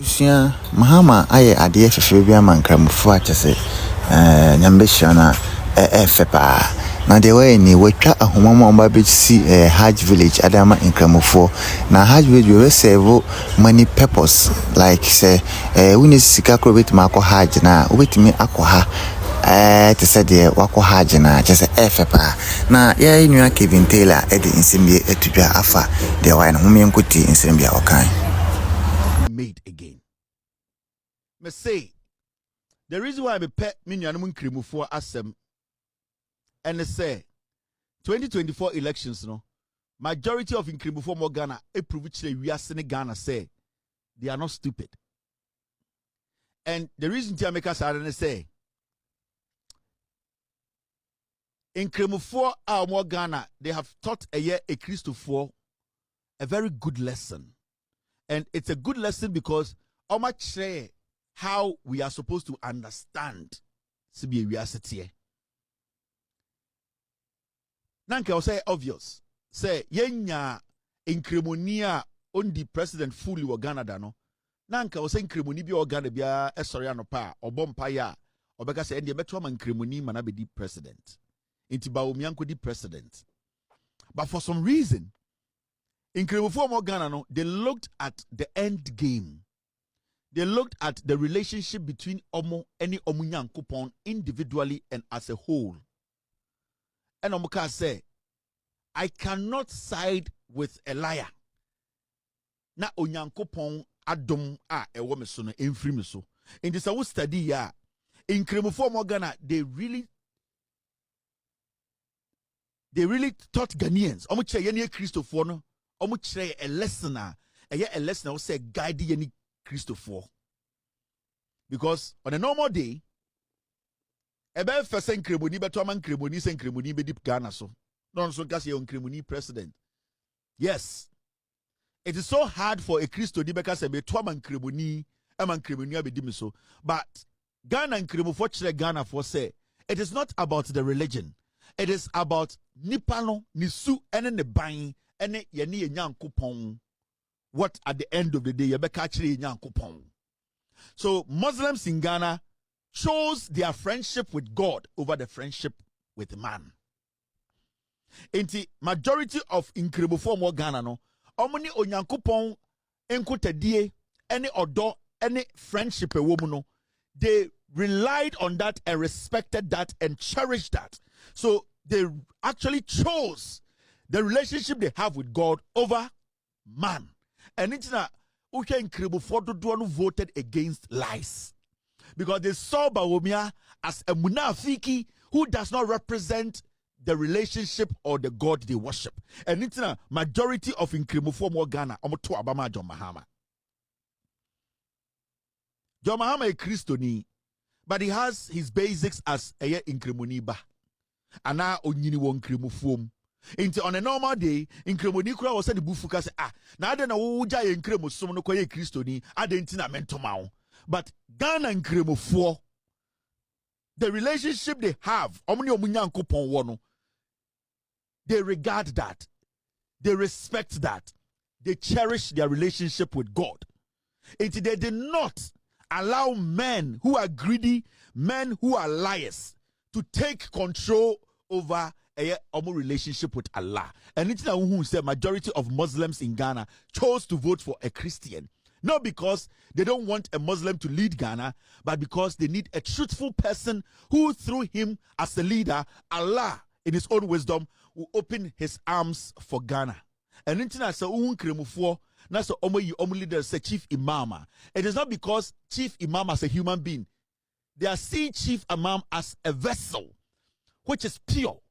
Abusia Mahama aye ade fefe bia mankramfo akyese nyambehia na efepa na de way ni watwa ahomama omba besi HAJJ village adama nkramfo na HAJJ village we serve many purpose like say we sika krobet mako HAJJ na obetimi akoha te say de wako HAJJ na kyese efepa na ya nua Kelvin Tylor ede nsembie etudwa afa de way na homenkoti nsembia okan made again. Me say the reason why I be pet me nuanom nkrimufo asem and say 2024 elections no majority of nkrimufo mo Ghana e prove chire wiase ne Ghana say they are not stupid. And the reason to make us say nkrimufo a mo Ghana they have taught a Christopher a very good lesson. And it's a good lesson because how much how we are supposed to understand CBA reality. Nanka will say obvious. Say yenya inkrimonia on the president fully wa Ghana dano. Nanka will say inkrimoni bi Ghana bia sorry anopa or bompaya or beka say endi metro man inkrimoni mana be the president. Inti ba omianko di president. But for some reason in Ghana, they looked at the end game. They looked at the relationship between any Omunyankopon individually and as a whole. And Omuka say, I cannot side with a liar. Na Onyankopon adom a ewo meso no emfiri meso. In this our study ya in Ghana, they really taught Ghanaians. Omuche yene Christopher no. Omuchire a lesson will say guide any Christopher. Because on a normal day, ebe fesen kremoni beto man kremoni sen kremoni be deep Ghana so. Non so kasi on kremoni president. Yes. It is so hard for a Christo di because be to man kremoni be dim so. But Ghana and kremo for chire Ghana for say it is not about the religion. It is about nipano nisu ene ne ban. Ene yeni Nyankopon. What at the end of the day yebeka chire Nyankopon. So Muslims in Ghana chose their friendship with God over the friendship with man. Inti majority of nkrebofo mo Ghana no omoni Onyankopon enkotadie any odo any friendship e womu no they relied on that and respected that and cherished that. So they actually chose the relationship they have with God over man. And it's not who voted against lies. Because they saw Bawumia as a munafiki who does not represent the relationship or the God they worship. And it's not majority of Nkrimufo Ghana omoto abama John Mahama. John Mahama is Christoni, but he has his basics as a Nkrimuniba. And now onyini won Nkrimufo. Into on a normal day, in Kremonikra was said the bufuka say, now I don't know who jay in Kremo so no koye Christoni, I didn't mental. But Ghana and Kremo 4, the relationship they have, they regard that, they respect that, they cherish their relationship with God. They did not allow men who are greedy, men who are liars, to take control over a relationship with Allah. And it's now who said majority of Muslims in Ghana chose to vote for a Christian. Not because they don't want a Muslim to lead Ghana, but because they need a truthful person who, through him as a leader, Allah, in his own wisdom, will open his arms for Ghana. And it's now so that's the only leader say Chief Imam. It is not because Chief Imam as a human being. They are seeing Chief Imam as a vessel, which is pure.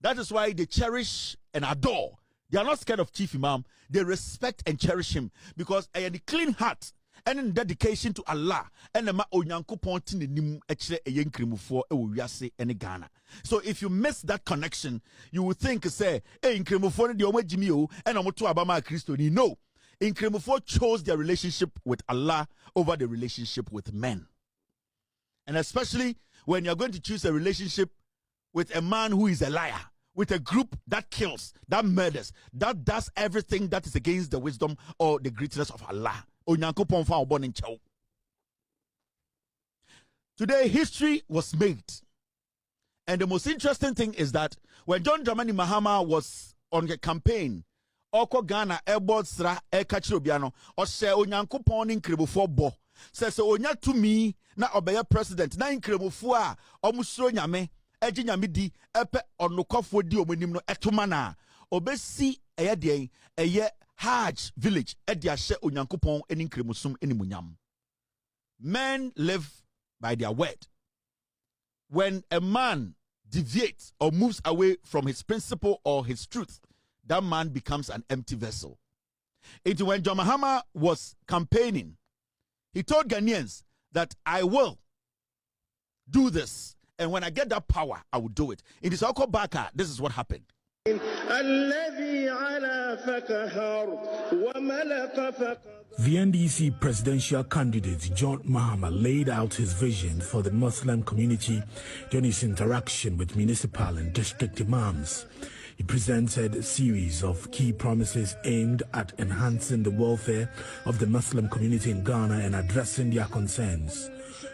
That is why they cherish and adore. They are not scared of Chief Imam. They respect and cherish him because I had a clean heart and in dedication to Allah. And the Onyankopon tin nim echire eyenkrimufo e wo wiase ene Ghana. So if you miss that connection, you would think say, "Hey, nkrimufo ne de omagimi o, and omoto abama Christoni." No. Nkrimufo chose their relationship with Allah over the relationship with men. And especially when you're going to choose a relationship with a man who is a liar, with a group that kills, that murders, that does everything that is against the wisdom or the greatness of Allah. Onyankopon fa obon nchew. Today, history was made. And the most interesting thing is that when John Dramani Mahama was on the campaign, Oko Ghana airboard sra ekachirobiano or share onyankopon nkrebufo bo says onya to me na obeye president na nkrebufo a omusuro nyame eji nyame di epe onokofo di omonim no etoma na obesi eye de eye HAJJ village edi ahye onyankopon eni nkremusum eni munyam. Men live by their word. When a man deviates or moves away from his principle or his truth, that man becomes an empty vessel. It when John Mahama was campaigning, he told Ghanaians that I will do this, and when I get that power, I will do it. In this Oko Baka, this is what happened. The NDC presidential candidate John Mahama laid out his vision for the Muslim community during his interaction with municipal and district imams. He presented a series of key promises aimed at enhancing the welfare of the Muslim community in Ghana and addressing their concerns.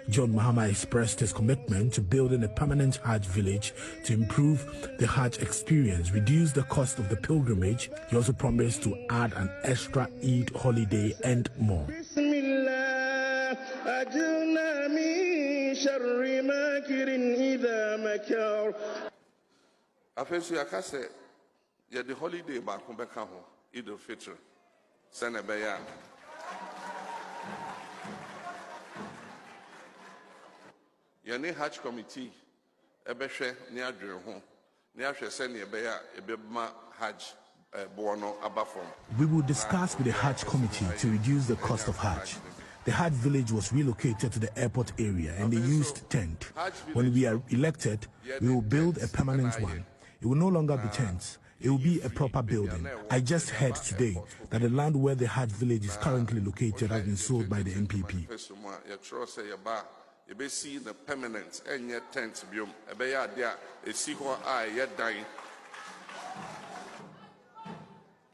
John Mahama expressed his commitment to building a permanent HAJJ village to improve the HAJJ experience, reduce the cost of the pilgrimage. He also promised to add an extra Eid holiday and more. Afesu yakase ya the holiday ba ko beka ho Eid al-Fitr senebeya yani HAJJ committee ebehwe ni adwere ho ni ahwe se ne ebeya ebema HAJJ bono abafom. We will discuss with the HAJJ committee to reduce the cost of HAJJ. The HAJJ village was relocated to the airport area and they used tent. When we are elected, we will build a permanent one. It will no longer be tents. It will be a proper building. I just heard today that the land where the HAJJ village is currently located has been sold by the MPP. You see the permanent and yet tent biom. Ebeya dia esiho a yet dying.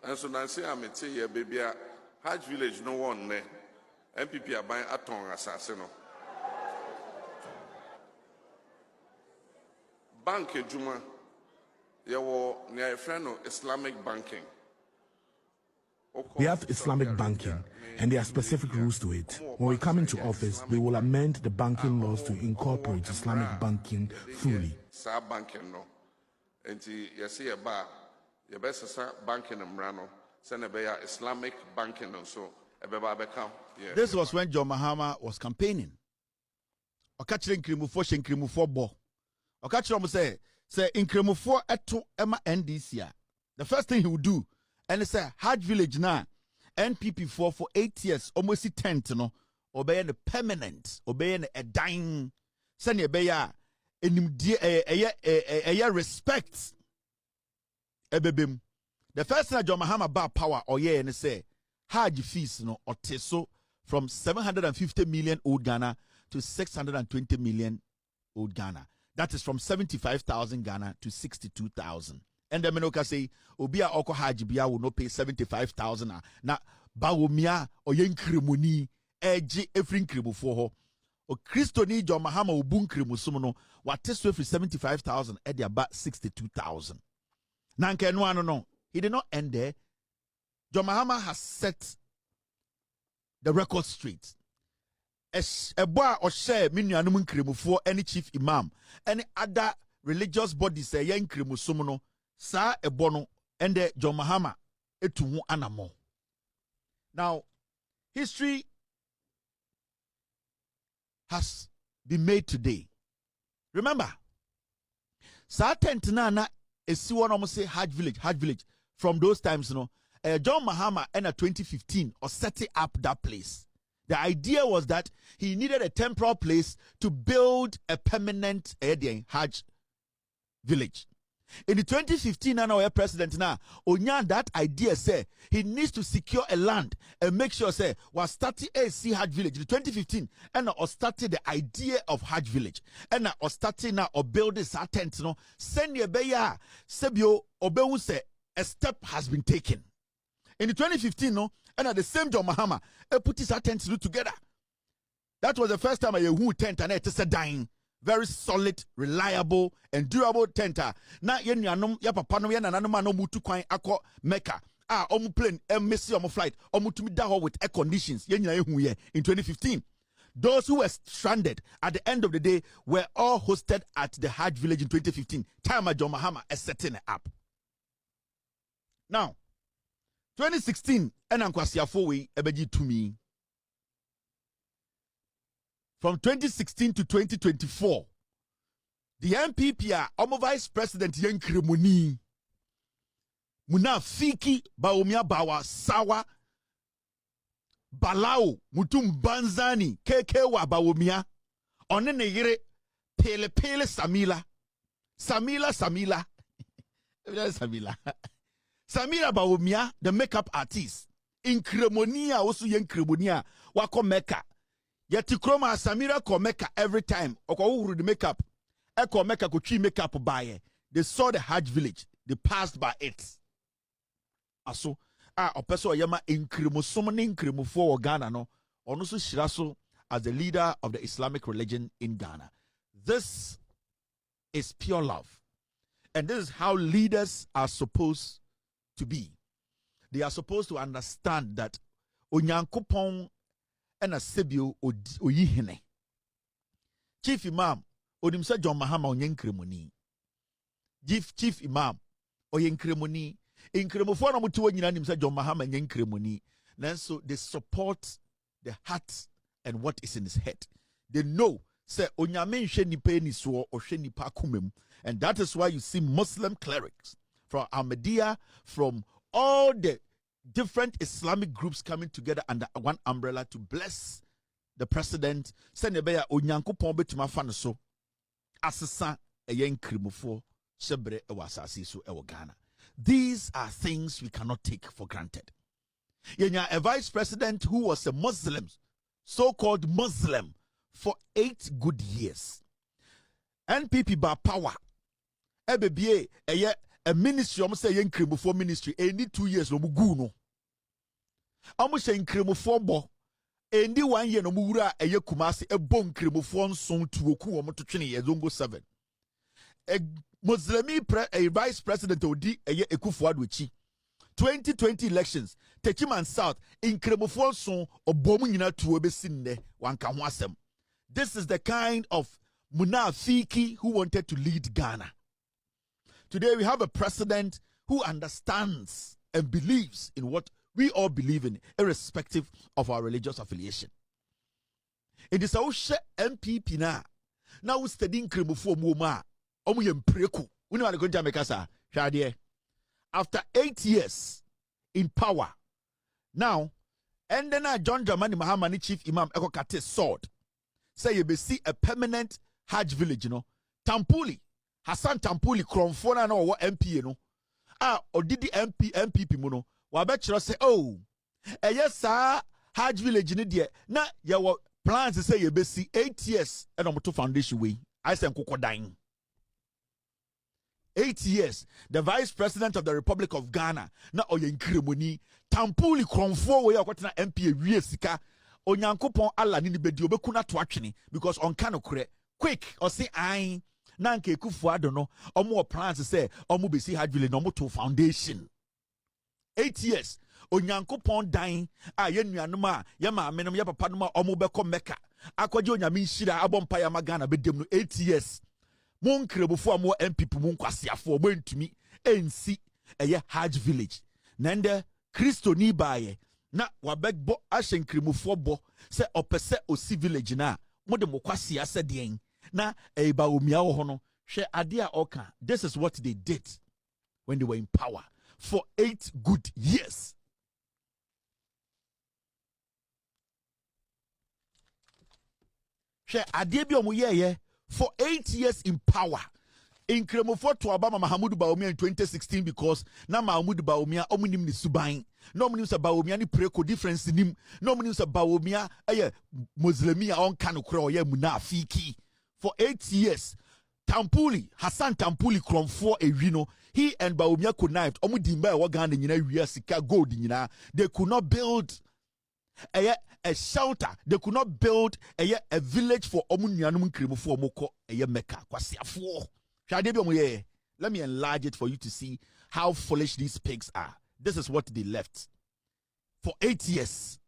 And so Nancy Amete ye baby HAJJ village no one ne. MPP are buying aton assassino. Bank Juma. You were near a friend of Islamic banking. We have Islamic banking, and there are specific rules to it. When we come into office, we will amend the banking laws to incorporate Islamic banking fully. Banking no, and you see a bar, your best banking and Mrano, send a Islamic banking and so. This was when John Mahama was campaigning. Okachire nkrimufo she nkrimufo bo. Okachire mo say nkrimufo eto ema NDC. The first thing he would do, and he say HAJJ village na NPP for 8 years almost 10 no obey the permanent obey a dying send ebeya enimdie respect ebebem. The first thing John Mahama ba power oye and say HAJJ fees no oteso from 750 million old Ghana to 620 million old Ghana. That is from 75,000 Ghana to 62,000. And the menoka say obia oko HAJJ bia will not pay 75,000 na bawomia or yenkremoni eji every kremu for ho. O Christo ni John Mahama obun kremu sumno wateso every 75,000 at the about 62,000. Nanke no. He did not end there. John Mahama has set the record straight. A boy or share minuanum kremu for any chief imam, any other religious bodies say yen kremu sumuno, sa e bono, and the John Mahama etu anamo. Now, history has been made today. Remember, sa tentinana esiwo no say HAJJ village. From those times, John Mahama in 2015 or setting up that place. The idea was that he needed a temporal place to build a permanent HAJJ village. In the 2015, our president now, Onyan that idea say he needs to secure a land and make sure say was starting a HAJJ village in 2015 and or started the idea of HAJJ village and or starting now or building a tent send your beya sebio obewu say a step has been taken. In the 2015, and at the same John Mahama, put his attempts to do together. That was the first time I who tent and it is a dying. Very solid, reliable, and durable tenter. Na yen yanom ya papa no yen nanano no mutu kwan akọ Mecca. Omu plane, missy omu flight, omu to me da with air conditions. Yen hu ye in 2015. Those who were stranded at the end of the day were all hosted at the HAJJ village in 2015. Time John Mahama is setting it up. Now, 2016, enankwasiafo we ebeji to me. From 2016 to 2024, the MPP are vice president Yenkremoni. Muna fiki baumia bawa sawa balao mutum banzani kekewa baumia onene yere pele pele samila samila Samira baumia the makeup artist Inkremoni also Yenkremoni wako Mecca. Yeti kroma Samira ko Mecca every time. Oko who the makeup. Eko Mecca ko chi makeup buy. They saw the HAJJ village. They passed by it. Aso opeso yama inkremo summoning inkremo for Ghana no. Onusu shiraso as the leader of the Islamic religion in Ghana. This is pure love. And this is how leaders are supposed to be. They are supposed to understand that Onyankopon and a sebio oyihene. Chief Imam odimsa John Mahama onyenkremoni. Chief Imam oyenkremoni. Inkremofo na mutu nyina nimsa John Mahama nyenkremoni. Nanso they support the heart and what is in his head. They know say onyame nhwe nipa ni so ohwe nipa kumem. And that is why you see Muslim clerics from Ahmadiyya, from all the different Islamic groups coming together under one umbrella to bless the president. Senebeya onyankopon betuma fa no so asesa eyen krimofo sebre ewasasi so ewo Ghana. These are things we cannot take for granted. Yenya a vice president who was a Muslim, so-called Muslim, for 8 good years. NPP by power. Ebebie a ministry, almost say krimofo ministry, any 2 years no mugu no. Almost say krimofo bo. Any 1 year no mugura eye kumasi a bon krimofo song to oku omo to 20 years zongo 7. A Muslimi a vice president odi eye Ekufuado chi. 2020 elections, Techiman South in krimofo song obomu nyina tuo besinde wanka ho asem. This is the kind of munafiki who wanted to lead Ghana. Today we have a president who understands and believes in what we all believe in, irrespective of our religious affiliation. It is our MPP now. Now we studying krimofo muoma. Omu yempreku. We know what going to make us after 8 years in power. Now, and then John Dramani Mahama ni chief imam eko kate sword. Say you be see a permanent HAJJ village, you know. Tampuli. Hassan Tampuli Kromfona no wa MP no. Odidi MPP mu no. Wa be kire say oh. Yes sir HAJJ village ni de na ya wo plans say you be see 8 years and omoto foundation way. I say nkoko dan. 8 years, the vice president of the Republic of Ghana, na oyenkremoni, Tampuli Kromfo we akwatena MP wie sika, onyankopon ala ni bedi obekuna to atwene because on kano kure quick or say I na nke Ekufuado no omo plans say omo be see HAJJ village no to foundation. 8 years, onyankopon dan a yenuanom a ye maame nom ye papa nom a omo beko Mecca akwaje onyame nhira abompa ya magana bedem no 8 years. Mon krebufo amo MPP mon kwasiafo obentumi ensi eye HAJJ village nende Kristo ni baye na wabegbo ahyen kremufo bo se opese osi village na mode mo kwasia se den na eba omia wo ho no hwe ade a oka. This is what they did when they were in power for 8 good years. Hwe ade bi omoyeye for 8 years in power. In Kremofo to Obama Mahamudu Baumia in 2016 because na Mahamudu Baumia omunim ni subain. No munim sa Baumia ni preko difference nim. No munim sa Baumia Muslimia on kanukro ye munafiki. For 8 years. Tampuli, Hassan Tampuli Kromfo Ewino, he and Baumia connived. Omu dimba waganda nyina wiya sika gold nyina. They could not build a shelter. They could not build a village for omunyanum krimu for moko Mecca. Let me enlarge it for you to see how foolish these pigs are. This is what they left for 8 years.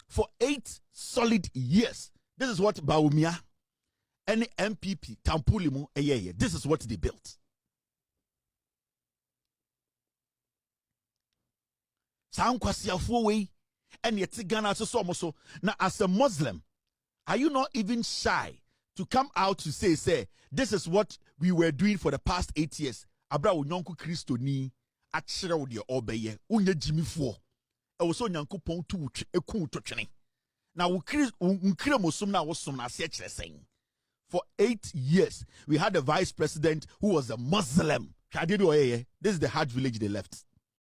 For 8 solid years. This is what Baumia and MPP Tampulimu this is what they built. And yet Ghana so now as a Muslim, are you not even shy to come out to say this is what we were doing for the past 8 years? Abra unyonku Kristo ni achira wo de obeye unye jimifo e wo so nyankopon tu eku twetwene na wo nkire mosum na wo som na se kire sen. For 8 years we had a vice president who was a Muslim. This is the HAJJ village they left.